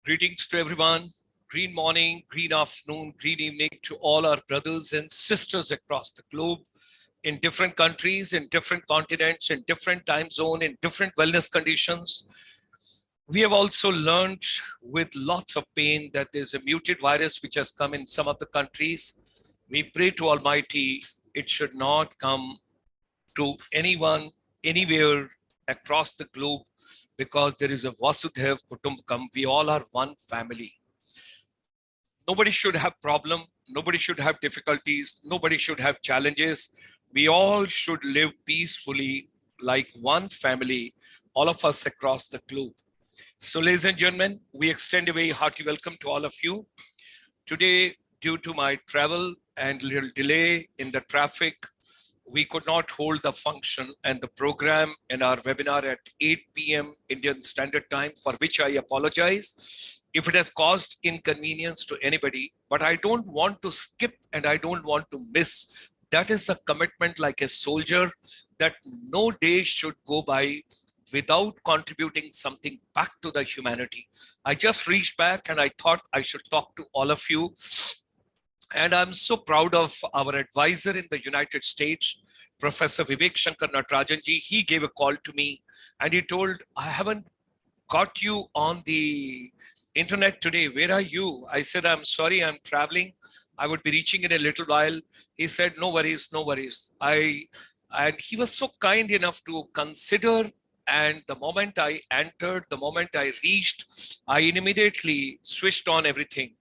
Greetings to everyone. Green morning, green afternoon, green evening to all our brothers and sisters across the globe, in different countries, in different continents, in different time zone, in different wellness conditions. We have also learned with lots of pain that there's a muted virus which has come in some of the countries. We pray to Almighty, it should not come to anyone, anywhere across the globe, because there is a Vasudhaiv Kutumbakam. We all are one family. Nobody should have problem. Nobody should have difficulties. Nobody should have challenges. We all should live peacefully like one family, all of us across the globe. So ladies and gentlemen, we extend a very hearty welcome to all of you. Today, due to my travel and little delay in the traffic, we could not hold the function and the program in our webinar at 8 p.m. Indian Standard Time, for which I apologize if it has caused inconvenience to anybody, but I don't want to skip and I don't want to miss. That is the commitment like a soldier, that no day should go by without contributing something back to the humanity. I just reached back and I thought I should talk to all of you. And I'm so proud of our advisor in the United States, Professor Vivek Shankar Natarajanji. He gave a call to me and he told, I haven't got you on the internet today. Where are you? I said, I'm sorry, I'm traveling. I would be reaching in a little while. He said, no worries, no worries. And he was so kind enough to consider. And the moment I entered, the moment I reached, I immediately switched on everything.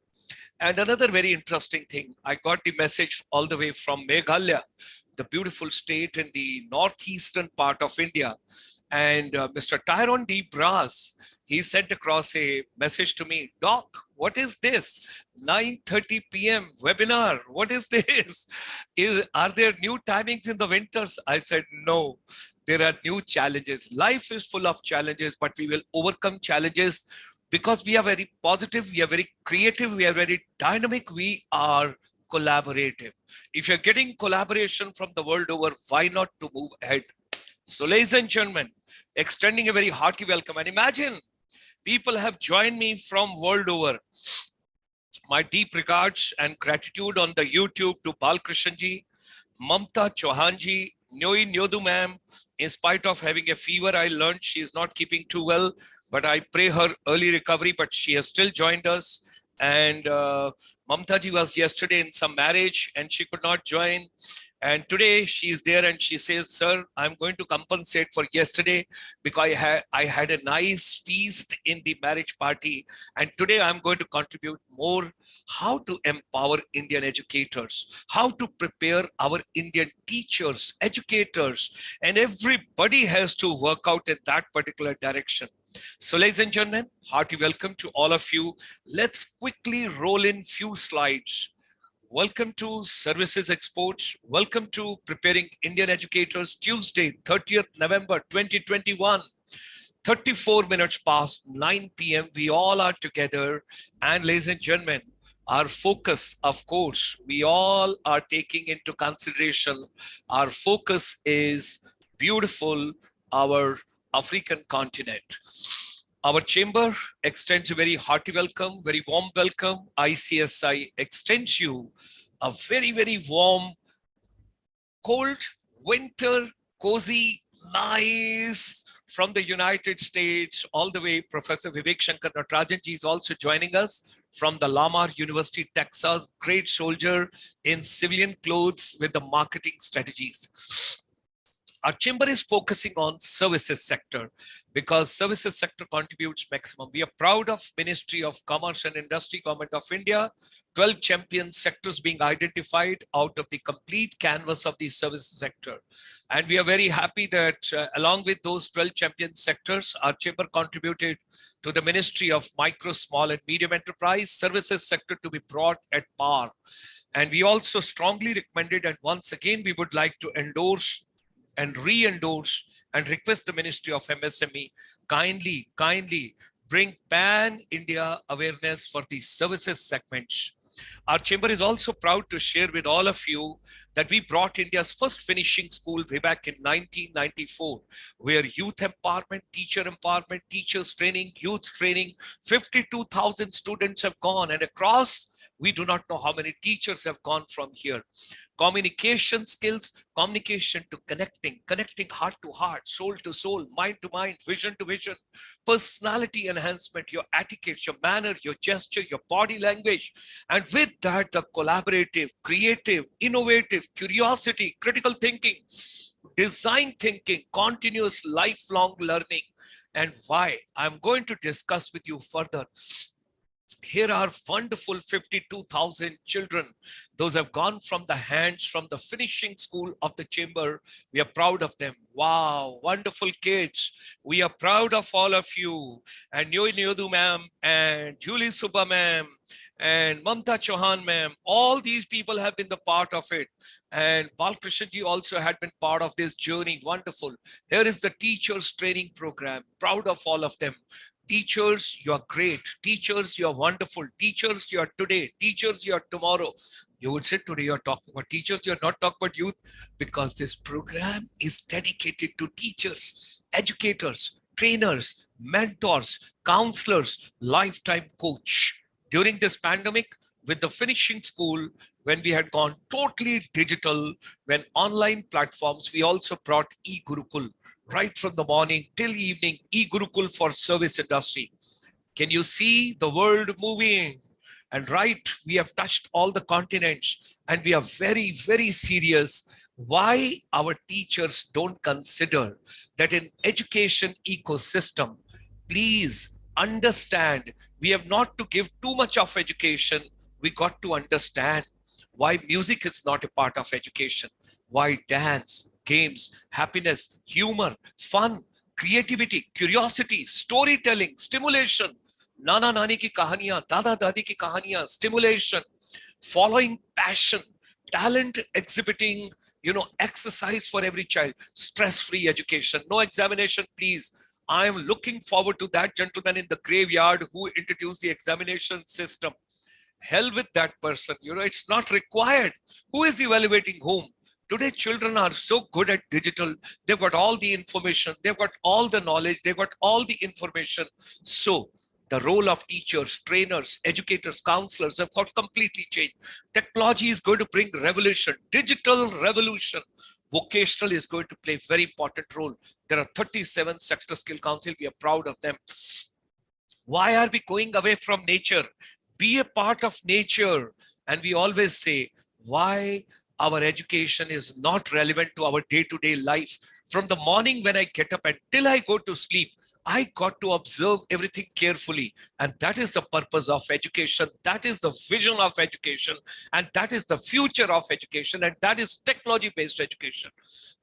And another very interesting thing, I got the message all the way from Meghalaya, the beautiful state in the northeastern part of India. And Mr. Tyrone D. Brass, he sent across a message to me, Doc, what is this? 9:30 p.m. webinar. What is this? Are there new timings in the winters? I said, no, there are new challenges. Life is full of challenges, but we will overcome challenges because we are very positive, we are very creative, we are very dynamic, we are collaborative. If you're getting collaboration from the world over, why not to move ahead? So ladies and gentlemen, extending a very hearty welcome. And imagine, people have joined me from world over. My deep regards and gratitude on the YouTube to Balkrishanji, Mamta Chauhanji, Nyoi Nyodu ma'am. In spite of having a fever, I learned she is not keeping too well, but I pray her early recovery, but she has still joined us. And Mamtaji was yesterday in some marriage and she could not join. And today she is there and she says, sir, I'm going to compensate for yesterday because I had a nice feast in the marriage party. And today I'm going to contribute more how to empower Indian educators, how to prepare our Indian teachers, educators, and everybody has to work out in that particular direction. So ladies and gentlemen, hearty welcome to all of you. Let's quickly roll in few slides. Welcome to Services Exports. Welcome to Preparing Indian Educators, Tuesday, 30th November 2021. 34 minutes past 9 p.m. We all are together. And ladies and gentlemen, our focus, of course, we all are taking into consideration. Our focus is beautiful, our African continent. Our chamber extends a very hearty welcome, very warm welcome. ICSI extends you a very, very warm, cold, winter, cozy, nice from the United States all the way. Professor Vivek Shankar Natarajanji is also joining us from the Lamar University, Texas. Great soldier in civilian clothes with the marketing strategies. Our chamber is focusing on services sector because services sector contributes maximum. We are proud of Ministry of Commerce and Industry, Government of India, 12 champion sectors being identified out of the complete canvas of the services sector. And we are very happy that along with those 12 champion sectors, our chamber contributed to the Ministry of Micro, Small and Medium Enterprise services sector to be brought at par. And we also strongly recommended, and once again, we would like to endorse and re-endorse and request the Ministry of MSME kindly bring pan-India awareness for the services segments. Our chamber is also proud to share with all of you that we brought India's first finishing school way back in 1994, where youth empowerment, teachers training, youth training, 52,000 students have gone, and across, we do not know how many teachers have gone from here. Communication skills, communication to connecting heart to heart, soul to soul, mind to mind, vision to vision, personality enhancement, your etiquette, your manner, your gesture, your body language. And with that, the collaborative, creative, innovative, curiosity, critical thinking, design thinking, continuous lifelong learning. And why? I'm going to discuss with you further. Here are wonderful 52,000 children. Those have gone from the hands, from the finishing school of the chamber. We are proud of them. Wow, wonderful kids. We are proud of all of you. And Nyodu ma'am, and Julie Subba ma'am, and Mamta Chauhan ma'am, all these people have been the part of it. And Balkrishna ji also had been part of this journey. Wonderful. Here is the teachers training program. Proud of all of them. Teachers, you are great. Teachers, you are wonderful. Teachers, you are today. Teachers, you are tomorrow. You would say today you're talking about teachers, you're not talking about youth, because this program is dedicated to teachers, educators, trainers, mentors, counselors, lifetime coach. During this pandemic, with the finishing school, when we had gone totally digital, when online platforms, we also brought e-Gurukul. Right from the morning till evening, e-Gurukul for service industry. Can you see the world moving? And right, we have touched all the continents, and we are very, very serious. Why our teachers don't consider that in education ecosystem, please understand, we have not to give too much of education. We got to understand why music is not a part of education, why dance, games, happiness, humor, fun, creativity, curiosity, storytelling, stimulation, Nana Nani ki kahaniyan, Dada Dadi ki kahaniyan, stimulation, following passion, talent exhibiting, exercise for every child, stress-free education, no examination, please. I am looking forward to that gentleman in the graveyard who introduced the examination system. Hell with that person, it's not required. Who is evaluating whom? Today, children are so good at digital. They've got all the information. They've got all the knowledge. They've got all the information. So the role of teachers, trainers, educators, counselors have got completely changed. Technology is going to bring revolution, digital revolution. Vocational is going to play a very important role. There are 37 sector skill council. We are proud of them. Why are we going away from nature? Be a part of nature. And we always say, why our education is not relevant to our day-to-day life. From the morning when I get up until I go to sleep, I got to observe everything carefully. And that is the purpose of education. That is the vision of education. And that is the future of education. And that is technology-based education.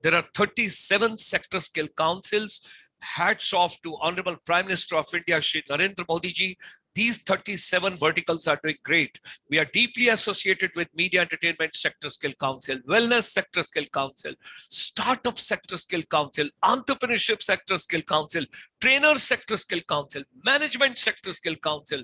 There are 37 sector skill councils. Hats off to Honorable Prime Minister of India, Shri Narendra Modi ji. These 37 verticals are doing great. We are deeply associated with Media Entertainment Sector Skill Council, Wellness Sector Skill Council, Startup Sector Skill Council, Entrepreneurship Sector Skill Council, Trainer Sector Skill Council, Management Sector Skill Council.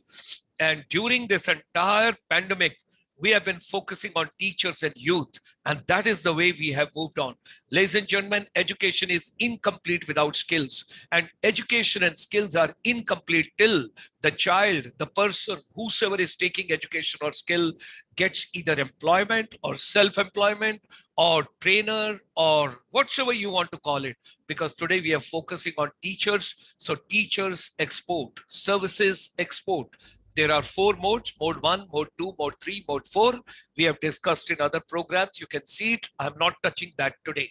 And during this entire pandemic, we have been focusing on teachers and youth, and that is the way we have moved on. Ladies and gentlemen, education is incomplete without skills, and education and skills are incomplete till the child, the person, whosoever is taking education or skill gets either employment or self-employment or trainer or whatsoever you want to call it. Because today we are focusing on teachers. So teachers export, services export. There are 4 modes, mode 1, mode 2, mode 3, mode 4. We have discussed in other programs. You can see it. I'm not touching that today.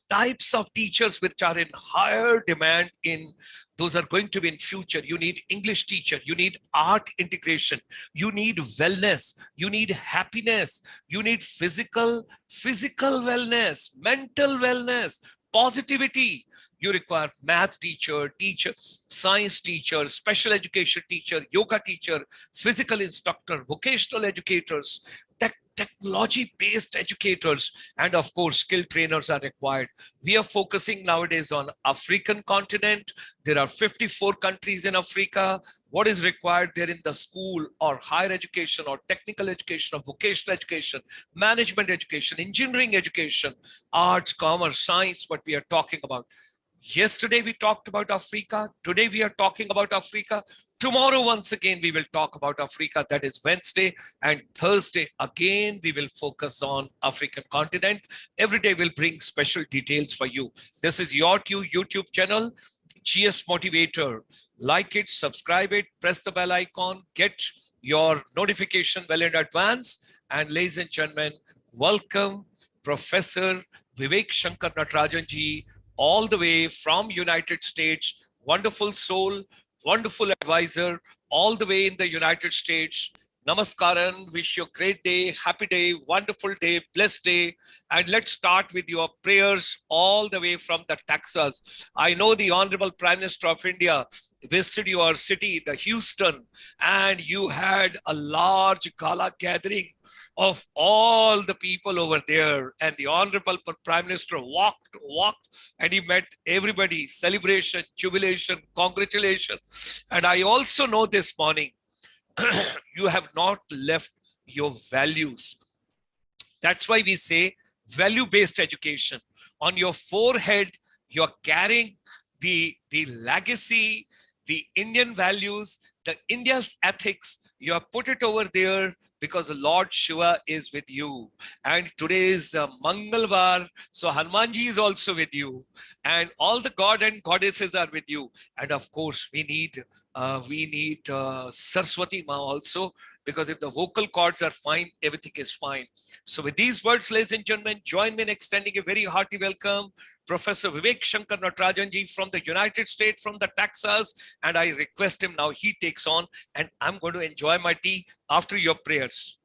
Types of teachers which are in higher demand those are going to be in future. You need English teacher, you need art integration, you need wellness, you need happiness, you need physical wellness, mental wellness, positivity. You require math teacher, science teacher, special education teacher, yoga teacher, physical instructor, vocational educators, technology-based educators, and of course, skilled trainers are required. We are focusing nowadays on African continent. There are 54 countries in Africa. What is required there in the school or higher education or technical education or vocational education, management education, engineering education, arts, commerce, science, what we are talking about. Yesterday we talked about Africa. Today we are talking about Africa. Tomorrow, once again, we will talk about Africa. That is Wednesday. And Thursday, again, we will focus on African continent. Every day we'll bring special details for you. This is your YouTube channel, GS Motivator. Like it, subscribe it, press the bell icon, get your notification well in advance. And ladies and gentlemen, welcome Professor Vivek Shankar Natarajan ji, all the way from United States. Wonderful soul, wonderful advisor, all the way in the United States. Namaskaran, wish you a great day, happy day, wonderful day, blessed day. And let's start with your prayers all the way from the Texas. I know the Honorable Prime Minister of India visited your city, the Houston, and you had a large gala gathering of all the people over there. And the Honorable Prime Minister walked, and he met everybody. Celebration, jubilation, congratulations. And I also know this morning, you have not left your values. That's why we say value-based education. On your forehead, you're carrying the legacy, the Indian values, the India's ethics. You have put it over there because the Lord Shiva is with you. And today is Mangalvar, so Hanumanji is also with you. And all the God and goddesses are with you. And of course, we need Saraswati Ma also, because if the vocal cords are fine, everything is fine. So with these words, ladies and gentlemen, join me in extending a very hearty welcome, Professor Vivek Shankar Natarajan ji from the United States, from the Texas. And I request him now, he takes on, and I'm going to enjoy my tea after your prayers.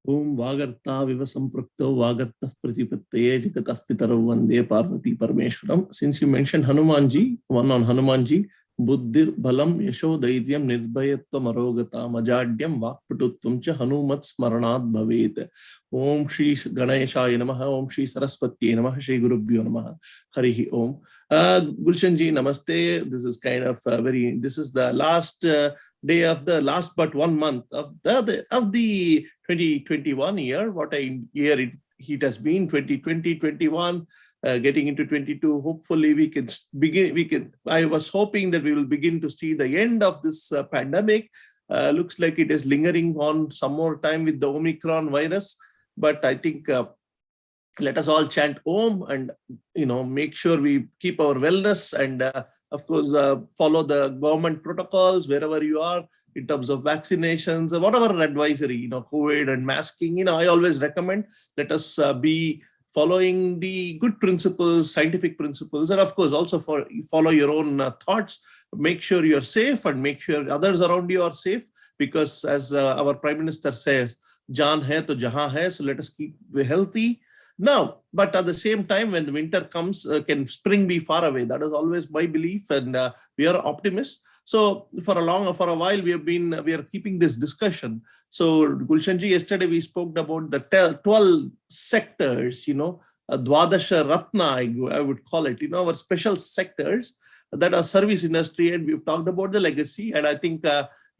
Om Vagartha Viva Samprakto Vagartha Pratipatte Jagatah Pitaro Vande Parvati Parameshwaram. Since you mentioned Hanumanji, one on Hanumanji, Buddhir Balam Yasho Dairyam Nirbhayatvam Arogata Majadyam Vakpatutvam Cha Hanumat Smaranat Bhavet. Om Shri Ganeshaya Namaha, Om Shri Saraswati Namaha, Shri Gurubhyo Namaha, Harihi Om. Gulshan ji, Namaste. This is kind of this is the last day of the last but 1 month of the 2021 year. What a year it has been, 2020, 21. Getting into 22, hopefully we can begin. I was hoping that we will begin to see the end of this pandemic. Looks like it is lingering on some more time with the Omicron virus. But I think let us all chant Om and make sure we keep our wellness and of course follow the government protocols wherever you are in terms of vaccinations or whatever advisory, COVID and masking. I always recommend let us be following the good principles, scientific principles, and of course also follow your own thoughts. Make sure you're safe and make sure others around you are safe, because as our Prime Minister says, Jaan hai to jahan hai, so let us keep healthy. Now, but at the same time, when the winter comes, can spring be far away? That is always my belief, and we are optimists. So for a while, we are keeping this discussion. So Gulshanji, yesterday we spoke about the 12 sectors, Dwadasha Ratna, I would call it, our special sectors that are service industry, and we've talked about the legacy. And I think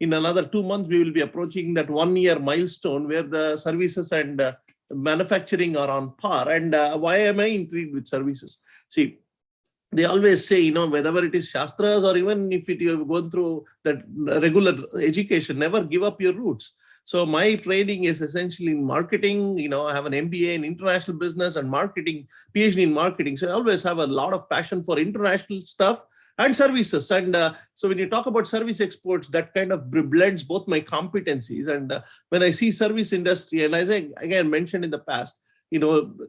in another 2 months, we will be approaching that 1 year milestone where the services and manufacturing are on par. And why am I intrigued with services? See, they always say, whether it is Shastras or even if you have gone through that regular education, never give up your roots. So my training is essentially in marketing. I have an MBA in international business and marketing, PhD in marketing. So I always have a lot of passion for international stuff and services. And so when you talk about service exports, that kind of blends both my competencies. And when I see service industry, and as I again mentioned in the past,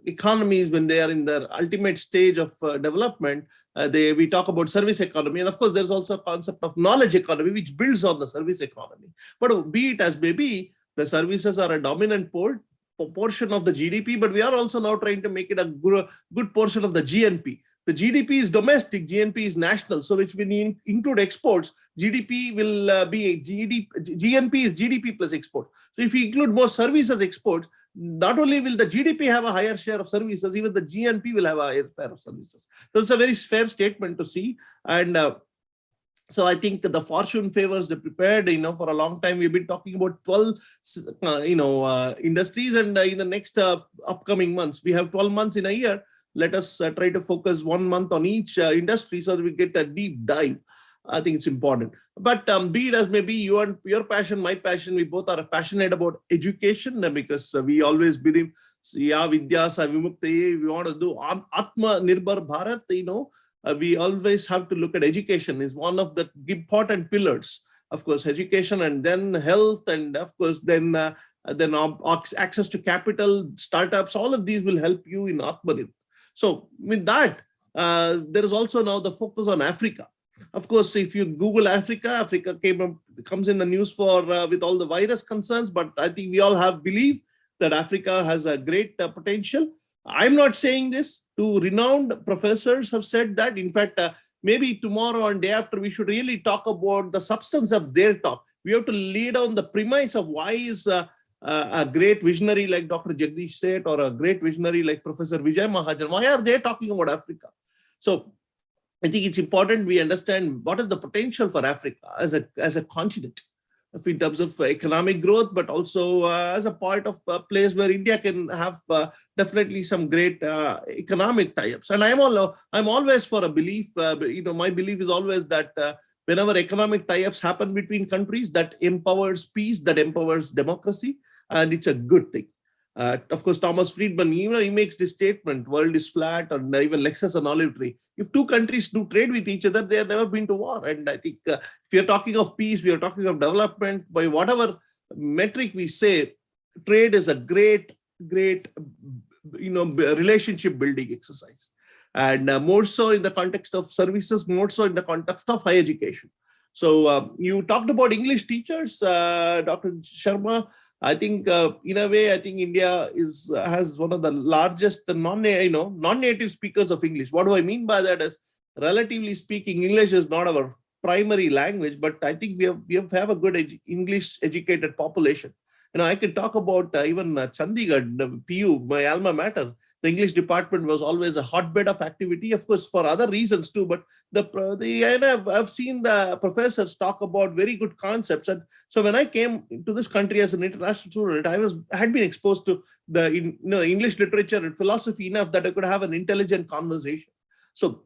economies, when they are in their ultimate stage of development, we talk about service economy. And of course, there's also a concept of knowledge economy, which builds on the service economy. But be it as may be, the services are a dominant portion of the GDP, but we are also now trying to make it a good portion of the GNP. The GDP is domestic, GNP is national. So which when you include exports, GDP will be GNP is GDP plus export. So if you include more services exports, not only will the GDP have a higher share of services, even the GNP will have a higher share of services. So it's a very fair statement to see. And so I think the fortune favors the prepared. For a long time, we've been talking about 12, industries. And in the next upcoming months, we have 12 months in a year. Let us try to focus 1 month on each industry so that we get a deep dive. I think it's important. But be it as maybe your passion, my passion, we both are passionate about education because we always believe, Vidya sa Vimukti, we want to do Atma Nirbhar Bharat, we always have to look at education is one of the important pillars. Of course, education, and then health, and of course, then access to capital, startups, all of these will help you in Atmanirbhar. So with that, there is also now the focus on Africa. Of course, if you Google Africa, Africa comes in the news for with all the virus concerns, but I think we all have belief that Africa has a great potential. I'm not saying this. Two renowned professors have said that. In fact, maybe tomorrow and day after, we should really talk about the substance of their talk. We have to lay down the premise of why is a great visionary like Dr. Jagdish Seth or a great visionary like Professor Vijay Mahajan, why are they talking about Africa? So I think it's important we understand what is the potential for Africa as a continent in terms of economic growth, but also as a part of a place where India can have definitely some great economic tie-ups. And I'm always for a belief, my belief is always that whenever economic tie-ups happen between countries, that empowers peace, that empowers democracy, and it's a good thing. Of course, Thomas Friedman, he makes this statement, world is flat, and even Lexus an olive tree. If two countries do trade with each other, they have never been to war. And I think if you're talking of peace, we are talking of development, by whatever metric we say, trade is a great relationship building exercise. And more so in the context of services, more so in the context of higher education. So you talked about English teachers, Dr. Sharma. I think in a way, I think India has one of the largest non-native speakers of English. What do I mean by that is, relatively speaking, English is not our primary language, but I think we have a good English educated population. I can talk about even Chandigarh, the PU, my alma mater. The English department was always a hotbed of activity, of course, for other reasons too. But I've seen the professors talk about very good concepts. And so when I came to this country as an international student, I had been exposed to the English literature and philosophy enough that I could have an intelligent conversation. So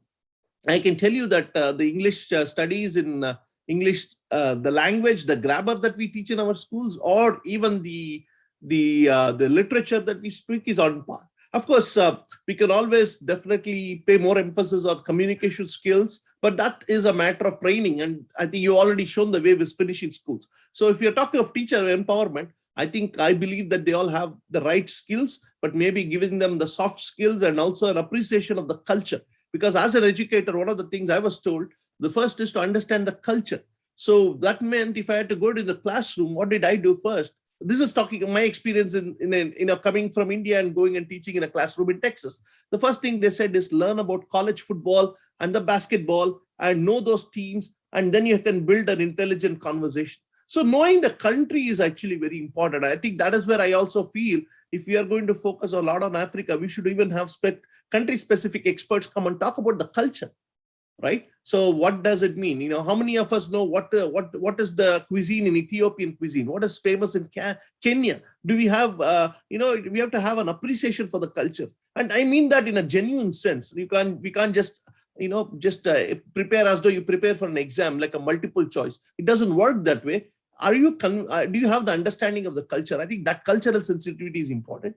I can tell you that the English studies in English, the language, the grammar that we teach in our schools, or even the literature that we speak is on par. Of course, we can always definitely pay more emphasis on communication skills, but that is a matter of training. And I think you already shown the way with finishing schools. So if you're talking of teacher empowerment, I believe that they all have the right skills, but maybe giving them the soft skills and also an appreciation of the culture. Because as an educator, one of the things I was told, the first is to understand the culture. So that meant if I had to go to the classroom, what did I do first? This is talking of my experience in coming from India and going and teaching in a classroom in Texas. The first thing they said is learn about college football and the basketball and know those teams, and then you can build an intelligent conversation. So knowing the country is actually very important. I think that is where I also feel if we are going to focus a lot on Africa, we should even have country-specific experts come and talk about the culture. Right? So what does it mean? How many of us know what is the cuisine in Ethiopian cuisine? What is famous in Kenya? Do we have, we have to have an appreciation for the culture. And I mean that in a genuine sense. We can't just prepare as though you prepare for an exam, like a multiple choice. It doesn't work that way. Do you have the understanding of the culture? I think that cultural sensitivity is important.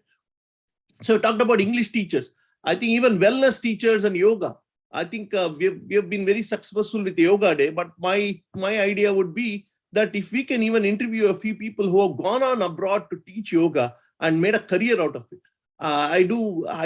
So we talked about English teachers. I think even wellness teachers and yoga. I think we have been very successful with Yoga Day, but my idea would be that if we can even interview a few people who have gone on abroad to teach yoga and made a career out of it. I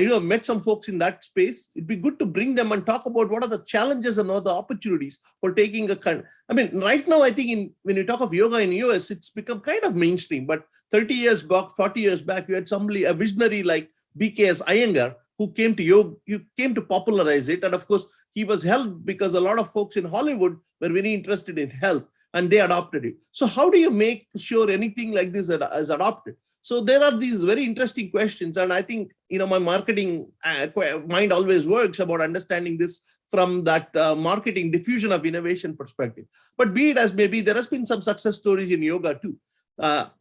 have met some folks in that space. It'd be good to bring them and talk about what are the challenges and what are the opportunities for taking right now, I think when you talk of yoga in the US, it's become kind of mainstream, but 30 years back, 40 years back, you had a visionary like BKS Iyengar, who came to yoga, you came to popularize it. And of course, he was helped because a lot of folks in Hollywood were very interested in health and they adopted it. So how do you make sure anything like this is adopted? So there are these very interesting questions. And I think, my marketing mind always works about understanding this from that marketing diffusion of innovation perspective. But be it as maybe, there has been some success stories in yoga too.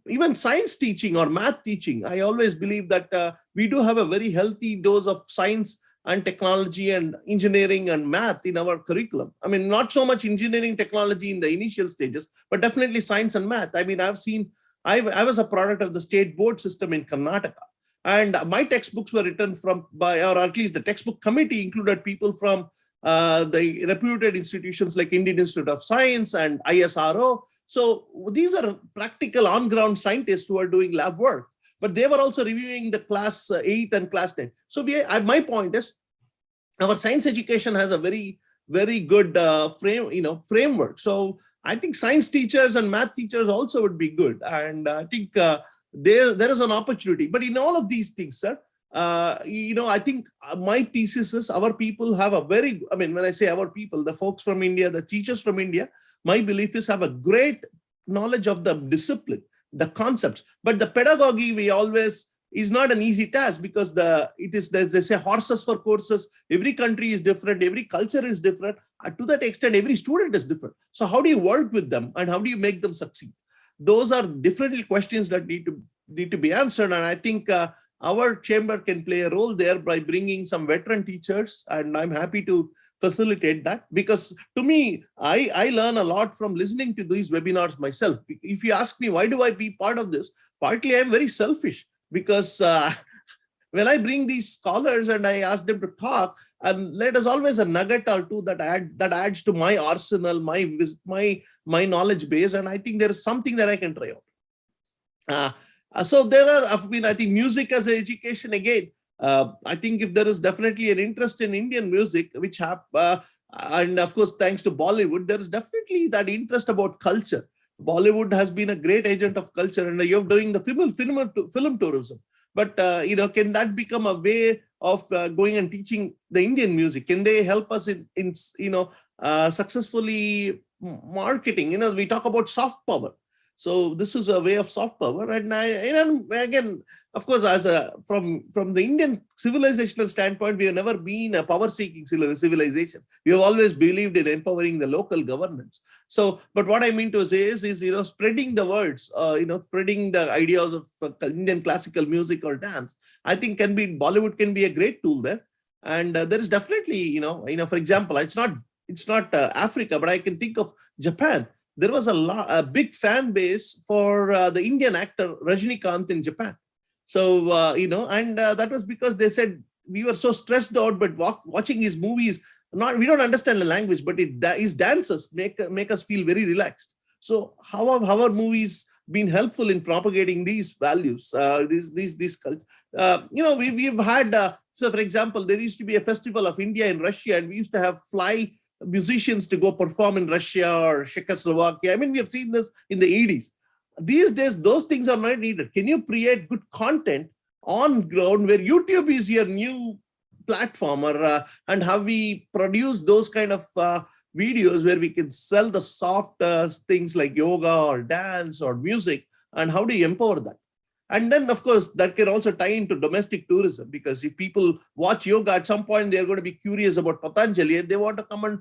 Even science teaching or math teaching, I always believe that we do have a very healthy dose of science and technology and engineering and math in our curriculum. I mean, not so much engineering technology in the initial stages, but definitely science and math. I mean, I was a product of the state board system in Karnataka. And my textbooks were written by, or at least the textbook committee included people from the reputed institutions like Indian Institute of Science and ISRO. So these are practical on-ground scientists who are doing lab work, but they were also reviewing the class 8 and class 10. So my point is, our science education has a very, very good framework. So I think science teachers and math teachers also would be good. And I think there is an opportunity. But in all of these things, sir, I think my thesis is our people have when I say our people, the folks from India, the teachers from India, my belief is have a great knowledge of the discipline, the concepts, but the pedagogy is not an easy task because they say horses for courses. Every country is different. Every culture is different. To that extent, every student is different. So how do you work with them and how do you make them succeed? Those are different questions that need to be answered. And I think our chamber can play a role there by bringing some veteran teachers. And I'm happy to facilitate that, because to me, I learn a lot from listening to these webinars myself. If you ask me, why do I be part of this? Partly I'm very selfish because when I bring these scholars and I ask them to talk, and there's always a nugget or two that adds to my arsenal, my knowledge base, and I think there is something that I can try out. So there are, I think music as an education again. I think if there is definitely an interest in Indian music, which and of course, thanks to Bollywood, there is definitely that interest about culture. Bollywood has been a great agent of culture, and you're doing the film tourism. But can that become a way of going and teaching the Indian music? Can they help us in successfully marketing? We talk about soft power. So this is a way of soft power. And again, of course, from the Indian civilizational standpoint, we have never been a power-seeking civilization. We have always believed in empowering the local governments. So, but what I mean to say is spreading the words, spreading the ideas of Indian classical music or dance. I think Bollywood can be a great tool there. And there is definitely, for example, it's not Africa, but I can think of Japan. There was a big fan base for the Indian actor Rajinikanth in Japan. So, and that was because they said we were so stressed out, but watching his movies, we don't understand the language, but his dances make us feel very relaxed. So how have movies been helpful in propagating these values, these cultures? We've had, so for example, there used to be a festival of India in Russia, and we used to have fly musicians to go perform in Russia or Czechoslovakia. I mean, we have seen this in the 80s. These days, those things are not needed. Can you create good content on ground where YouTube is your new platform, and how we produce those kind of videos where we can sell the soft things like yoga or dance or music, and how do you empower that? And then, of course, that can also tie into domestic tourism, because if people watch yoga, at some point, they're going to be curious about Patanjali and they want to come and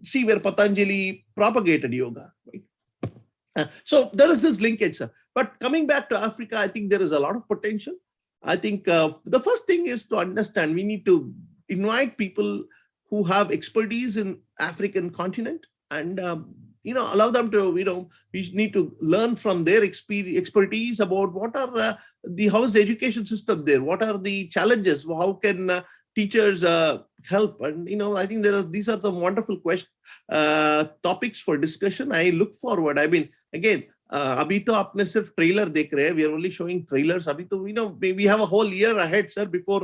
see where Patanjali propagated yoga. Right? So there is this linkage, sir. But coming back to Africa, I think there is a lot of potential. I think the first thing is to understand we need to invite people who have expertise in African continent and allow them to, we need to learn from their expertise about what are how is the education system there? What are the challenges? How can teachers help? And, I think these are some wonderful topics for discussion. I look forward. I mean, again, abhi to apne sirf trailer dekh rahe. We are only showing trailers. Abhi to, we have a whole year ahead, sir, before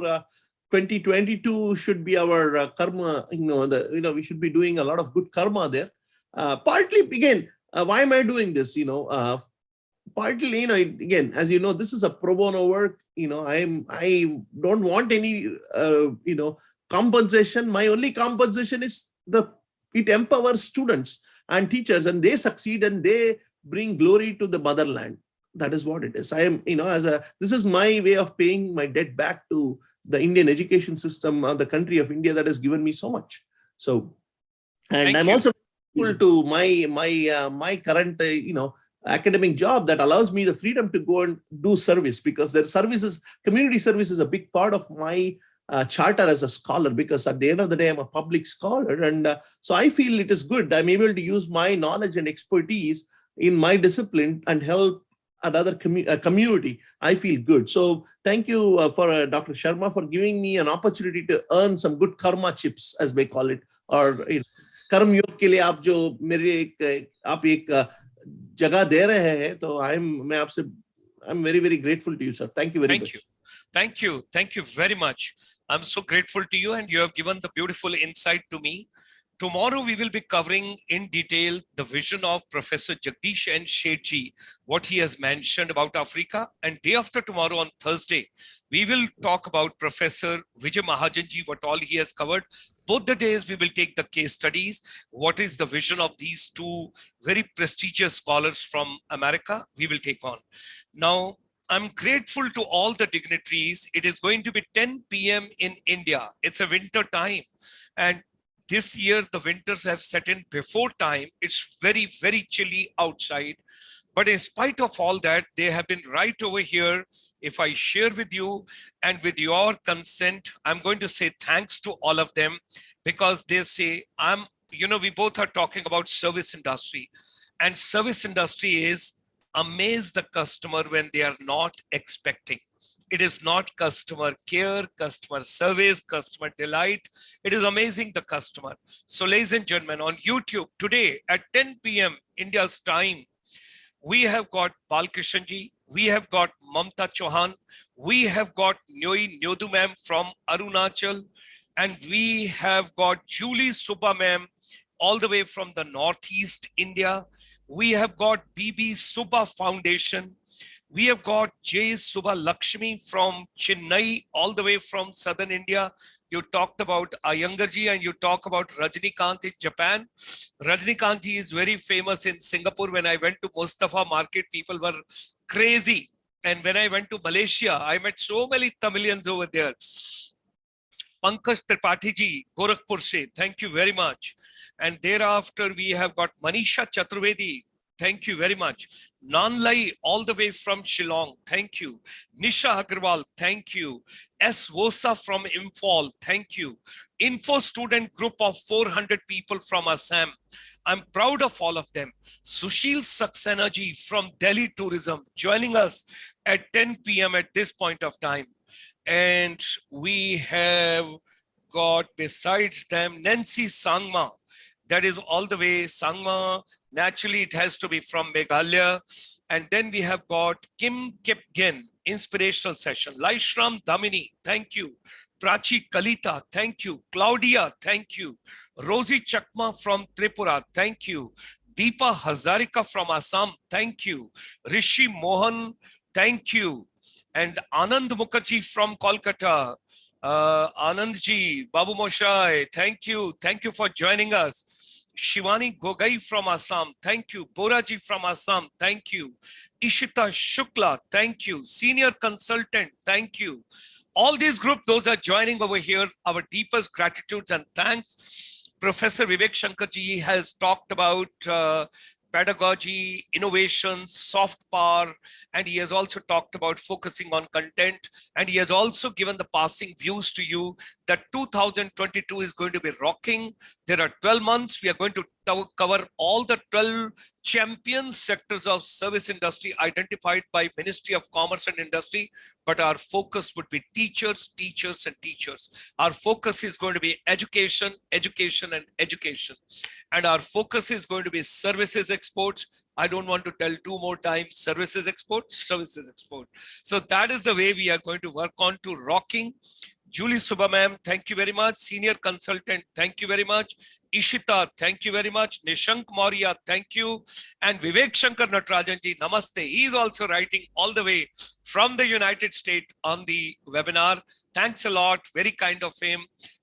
2022 should be our karma. We should be doing a lot of good karma there. Partly, again, why am I doing this? Partly, again, as you know, this is a pro bono work. I don't want any, compensation. My only compensation is it empowers students and teachers, and they succeed and they bring glory to the motherland. That is what it is. I am, this is my way of paying my debt back to the Indian education system, the country of India that has given me so much. So, and Thank I'm you. also grateful to my current, academic job that allows me the freedom to go and do service, because their services, community service is a big part of my charter as a scholar, because at the end of the day, I'm a public scholar. And so I feel it is good. I'm able to use my knowledge and expertise in my discipline and help another community. I feel good. So thank you for Dr. Sharma for giving me an opportunity to earn some good karma chips, as they call it, or कर्म योग के लिए आप जो मेरे आप एक जगह दे रहे हैं, तो I'm very, very grateful to you, sir. Thank you very much. Thank you very much. I'm so grateful to you, and you have given the beautiful insight to me. Tomorrow we will be covering in detail the vision of Professor Jagdish N. Shetty, what he has mentioned about Africa. And day after tomorrow on Thursday, we will talk about Professor Vijay Mahajanji, what all he has covered. Both the days we will take the case studies. What is the vision of these two very prestigious scholars from America? We will take on. Now, I'm grateful to all the dignitaries. It is going to be 10 p.m. in India. It's a winter time. And this year, the winters have set in before time. It's very, very chilly outside. But in spite of all that, they have been right over here. If I share with you and with your consent, I'm going to say thanks to all of them, because they say, we both are talking about service industry, and service industry is amaze the customer when they are not expecting. It is not customer care, customer service, customer delight. It is amazing the customer. So ladies and gentlemen, on YouTube today at 10 p.m. India's time, we have got Balkishanji, we have got Mamta Chauhan, we have got Nyodu ma'am from Arunachal, and we have got Julie Subba ma'am all the way from the Northeast India. We have got BB Subba Foundation. We have got J. Subba Lakshmi from Chennai, all the way from Southern India. You talked about Iyengarji and you talk about Rajnikant in Japan. Rajnikantji is very famous in Singapore. When I went to Mustafa Market, people were crazy. And when I went to Malaysia, I met so many Tamilians over there. Pankaj Tripathi ji, Gorakhpur se, thank you very much. And thereafter, we have got Manisha Chaturvedi. Thank you very much. Nanlai, all the way from Shillong. Thank you. Nisha Agarwal. Thank you. S. Vosa from Imphal. Thank you. Info student group of 400 people from Assam. I'm proud of all of them. Sushil Saxena ji from Delhi Tourism joining us at 10 p.m. at this point of time. And we have got besides them Nancy Sangma. That is all the way Sangma. Naturally, it has to be from Meghalaya. And then we have got Kim Kipgen, inspirational session. Laishram Damini, thank you. Prachi Kalita, thank you. Claudia, thank you. Rosie Chakma from Tripura, thank you. Deepa Hazarika from Assam, thank you. Rishi Mohan, thank you. And Anand Mukherjee from Kolkata. Anandji, Babu Moshai, thank you. Thank you for joining us. Shivani Gogai from Assam, thank you. Boraji from Assam, thank you. Ishita Shukla, thank you. Senior consultant, thank you. All these groups, those are joining over here, our deepest gratitudes and thanks. Professor Vivek Shankarji has talked about pedagogy, innovation, soft power, and he has also talked about focusing on content. And he has also given the passing views to you that 2022 is going to be rocking. There are 12 months. We are going to cover all the 12 champion sectors of service industry identified by Ministry of Commerce and Industry. But our focus would be teachers, teachers, and teachers. Our focus is going to be education, education, and education. And our focus is going to be services exports. I don't want to tell two more times, services export, services export. So that is the way we are going to work on to rocking. Julie Subba ma'am, thank you very much. Senior consultant, thank you very much. Ishita, thank you very much. Nishank Maurya, thank you. And Vivek Shankar Natarajan ji, namaste. He is also writing all the way from the United States on the webinar. Thanks a lot. Very kind of him.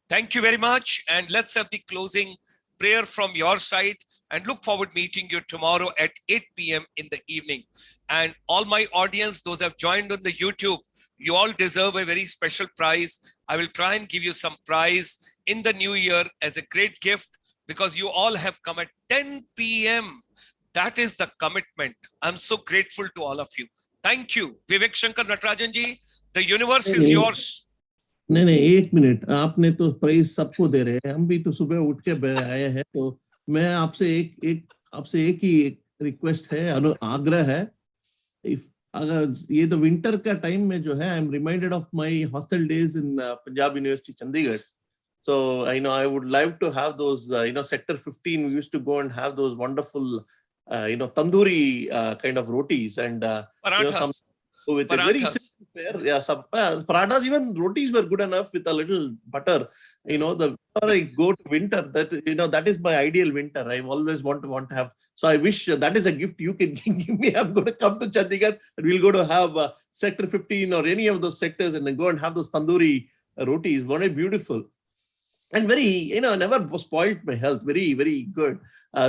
Thank you very much. And let's have the closing prayer from your side, and look forward meeting you tomorrow at 8 p.m. in the evening. And all my audience, those who have joined on the YouTube, you all deserve a very special prize. I will try and give you some prize in the new year as a great gift, because you all have come at 10 p.m. That is the commitment. I'm so grateful to all of you. Thank you. Vivek Shankar Natarajan ji, the universe is yours. नहीं, एक minute, आपने तो prize सबको दे रहे हैं, हम भी तो सुबह उठ के आए हैं, तो मैं आपसे एक ही रिक्वेस्ट है, आग्रह है, अगर ये तो विंटर का टाइम में जो है, I am reminded of my hostel days in Punjab university Chandigarh. So I would like to have those sector 15, we used to go and have those wonderful tandoori kind of rotis and some with a very simple fare. Yeah, some parathas, even rotis were good enough with a little butter. The I go to winter, that is my ideal winter. I always want to have. So I wish that is a gift you can give me. I'm going to come to Chandigarh and we'll go to have sector 15 or any of those sectors and then go and have those tandoori rotis. What a beautiful. And very, never spoiled my health. Very, very good.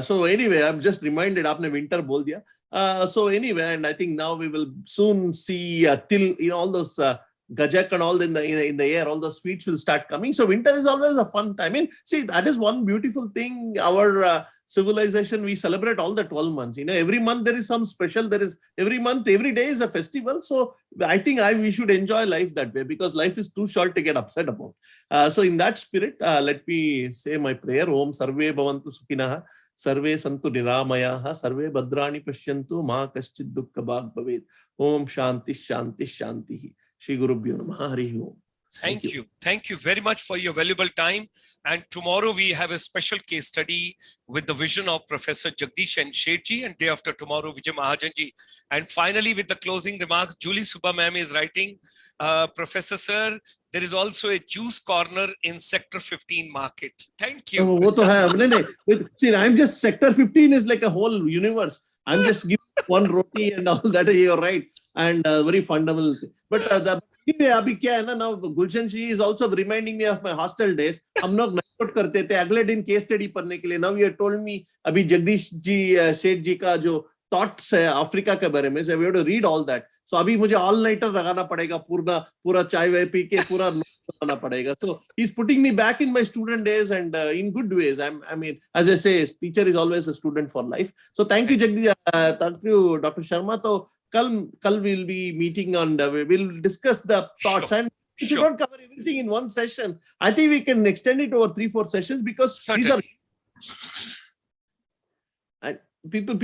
So anyway, I'm just reminded, aapne winter bol diya. So anyway, and I think now we will soon see till, all those gajak and all in the air, all those sweets will start coming. So winter is always a fun time. I mean, see, that is one beautiful thing. Our civilization, we celebrate all the 12 months. Every month there is some special. There is every month, every day is a festival. So I think we should enjoy life that way, because life is too short to get upset about. So in that spirit, let me say my prayer. Om sarve bhavantu sukhinah, sarve santu niramayaha, sarve bhadrani pashyantu, ma kaschid dukkha bhag bhavet. Om shanti shanti shanti. Shri Gurubhyo Namaha. Hari Om. Thank you. Thank you very much for your valuable time. And tomorrow we have a special case study with the vision of Professor Jagdish and Shetji, and day after tomorrow, Vijay Mahajanji. And finally, with the closing remarks, Julie Subba ma'am is writing, Professor Sir, there is also a juice corner in Sector 15 market. Thank you. See, I'm just, Sector 15 is like a whole universe. I'm just giving one roti and all that. You're right. And very fundamental. But अभी क्या है ना, now Gulshan ji is also reminding me of my hostel days. हम लोग note करते थे अगले दिन केस स्टडी पढ़ने के लिए. Now you told me अभी जगदीश जी सेठ जी का जो thoughts है अफ्रीका के बारे में, so we have to read all that. So अभी मुझे all nighter लगाना पड़ेगा, पूरा चाय वाय पी के पूरा लगाना पड़ेगा. So he's putting me back in my student days, and in good ways. I mean, as I say, teacher is always a student for life. So thank you Jagdish, thank you Dr. Sharma. So Kal we'll be meeting and we'll discuss the thoughts. Sure. And if you don't cover everything in one session, I think we can extend it over 3-4 sessions, because these are, and people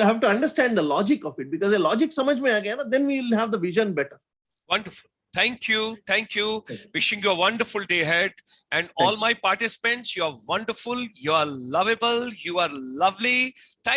have to understand the logic of it, because the logic samajh mein aa gaya na, then we will have the vision better. Wonderful. Thank you. Thank you. Wishing you a wonderful day ahead. And all my participants, you are wonderful. You are lovable. You are lovely. Thank